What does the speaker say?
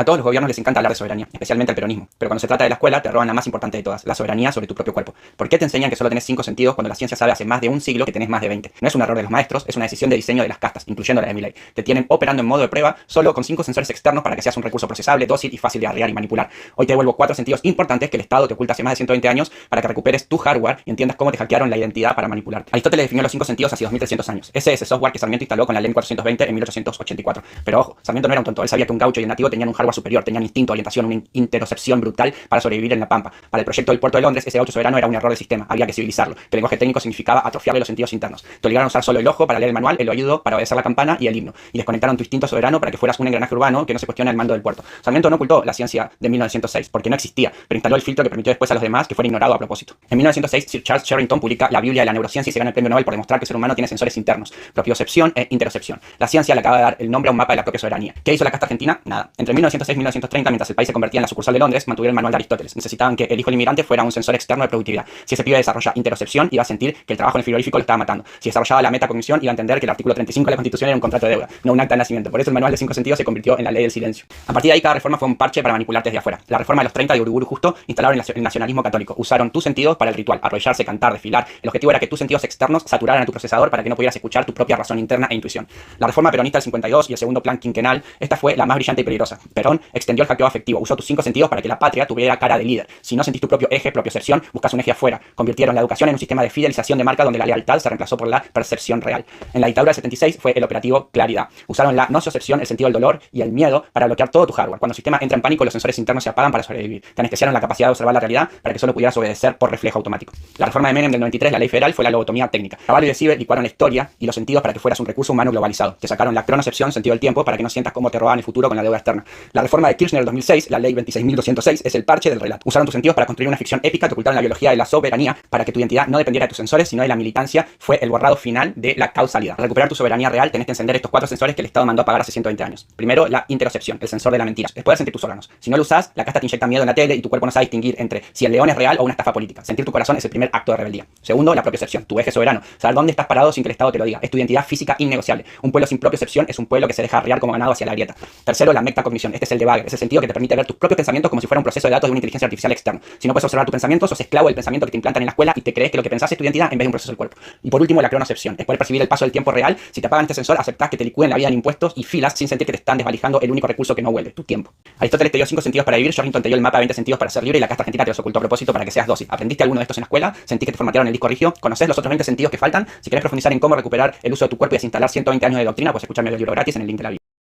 A todos los gobiernos les encanta hablar de soberanía, especialmente al peronismo, pero cuando se trata de la escuela te roban la más importante de todas, la soberanía sobre tu propio cuerpo. ¿Por qué te enseñan que solo tenés 5 sentidos cuando la ciencia sabe hace más de un siglo que tenés más de 20? No es un error de los maestros, es una decisión de diseño de las castas, incluyendo la de Milei. Te tienen operando en modo de prueba solo con 5 sensores externos para que seas un recurso procesable, dócil y fácil de arriar y manipular. Hoy te devuelvo 4 sentidos importantes que el Estado te oculta hace más de 120 años para que recuperes tu hardware y entiendas cómo te hackearon la identidad para manipular. Aristóteles definió los 5 sentidos hace 2300 años. Ese es el software que Sarmiento instaló con la ley 420 en 1884. Pero ojo, Sarmiento no era un tonto, él sabía que un gaucho y un nativo tenían un hardware superior, tenían instinto, orientación, una interocepción brutal para sobrevivir en la pampa. Para el proyecto del puerto de Londres, ese gaucho soberano era un error del sistema, había que civilizarlo. Que el lenguaje técnico significaba atrofiarle los sentidos internos. Te obligaron a usar solo el ojo para leer el manual, el oído para obedecer la campana y el himno. Y desconectaron tu instinto soberano para que fueras un engranaje urbano que no se cuestiona el mando del puerto. Sarmiento no ocultó la ciencia de 1906, porque no existía, pero instaló el filtro que permitió después a los demás que fuera ignorado a propósito. En 1906, Sir Charles Sherrington publica La Biblia de la Neurociencia y se gana el premio Nobel por demostrar que el ser humano tiene sensores internos, propiocepción e interocepción. La ciencia le acaba de dar el nombre a un mapa de la propia soberanía. ¿Qué hizo la casta argentina? Nada. Entre 1906 y 1930, mientras el país se convertía en la sucursal de Londres, mantuvieron el manual de Aristóteles. Necesitaban que el hijo del inmigrante fuera un sensor externo de productividad. Si ese pibe desarrolla interocepción, iba a sentir que el trabajo en el frigorífico lo estaba matando. Si desarrollaba la metacognición, iba a entender que el artículo 35 de la Constitución era un contrato de deuda, no un acta de nacimiento. Por eso el manual de 5 sentidos se convirtió en la ley del silencio. A partir de ahí, cada reforma fue un parche para manipularte desde afuera. La reforma de los 30 de Uriburu Justo instalaron el nacionalismo católico. Usaron tus sentidos para el ritual, arrodillarse, cantar, desfilar. El objetivo era que tus sentidos externos saturaran a tu procesador para que no pudieras escuchar tu propia razón interna e intuición. La reforma peronista del 52 y el segundo plan quinquenal, esta fue la más brillante y peligrosa. Perón extendió el hackeo afectivo, usó tus 5 sentidos para que la patria tuviera cara de líder. Si no sentís tu propio eje, propiocepción, buscas un eje afuera. Convirtieron la educación en un sistema de fidelización de marca donde la lealtad se reemplazó por la percepción real. En la dictadura del 76 fue el operativo Claridad. Usaron la nociocepción, el sentido del dolor y el miedo para bloquear todo tu hardware. Cuando el sistema entra en pánico, los sensores internos se apagan para sobrevivir. Te anestesiaron la capacidad de observar la realidad para que solo pudieras obedecer por reflejo automático. La reforma de Menem del 93, la ley federal, fue la lobotomía técnica. Caballo y Decibe licuaron la historia y los sentidos para que fueras un recurso humano globalizado. Te sacaron la cronocepción, sentido del tiempo, para que no sientas cómo te robaban el futuro con la deuda externa. La reforma de Kirchner del 2006, la ley 26.206, es el parche del relato. Usaron tus sentidos para construir una ficción épica, te ocultaron la biología de la soberanía para que tu identidad no dependiera de tus sensores, sino de la militancia. Fue el borrado final de la causalidad. Para recuperar tu soberanía real, tenés que encender estos 4 sensores que el Estado mandó a apagar hace 120 años. Primero, la interocepción, el sensor de la mentira. Es poder sentir tus órganos. Si no lo usás, la casta te inyecta miedo en la tele y tu cuerpo no sabe distinguir entre si el león es real o una estafa política. Sentir tu corazón es el primer acto de rebeldía. Segundo, la propiocepción, tu eje soberano. Saber dónde estás parado sin que el Estado te lo diga. Es tu identidad física innegociable. Un pueblo sin propiocepción es un pueblo que se deja arriar como ganado hacia la grieta. Tercero, la metacognición. Este es el debugger, es el sentido que te permite ver tus propios pensamientos como si fuera un proceso de datos de una inteligencia artificial externa. Si no puedes observar tu pensamiento, sos esclavo del pensamiento que te implantan en la escuela y te crees que lo que pensás es tu identidad en vez de un proceso del cuerpo. Y por último, la cronocepción. Es poder percibir el paso del tiempo real. Si te apagan este sensor, aceptás que te licúen la vida en impuestos y filas sin sentir que te están desvalijando el único recurso que no vuelve, tu tiempo. Aristóteles te dio 5 sentidos para vivir, Sherrington te dio el mapa de 20 sentidos para ser libre y la casta argentina te los ocultó a propósito para que seas dócil. ¿Aprendiste alguno de estos en la escuela? ¿Sentís que te formatearon el disco rígido? ¿Conocés los otros 20 sentidos que faltan? Si querés profundizar en cómo recuperar el uso de tu cuerpo y desinstalar 120 años de doctrina, pues escuchame el libro gratis en el link de la bio.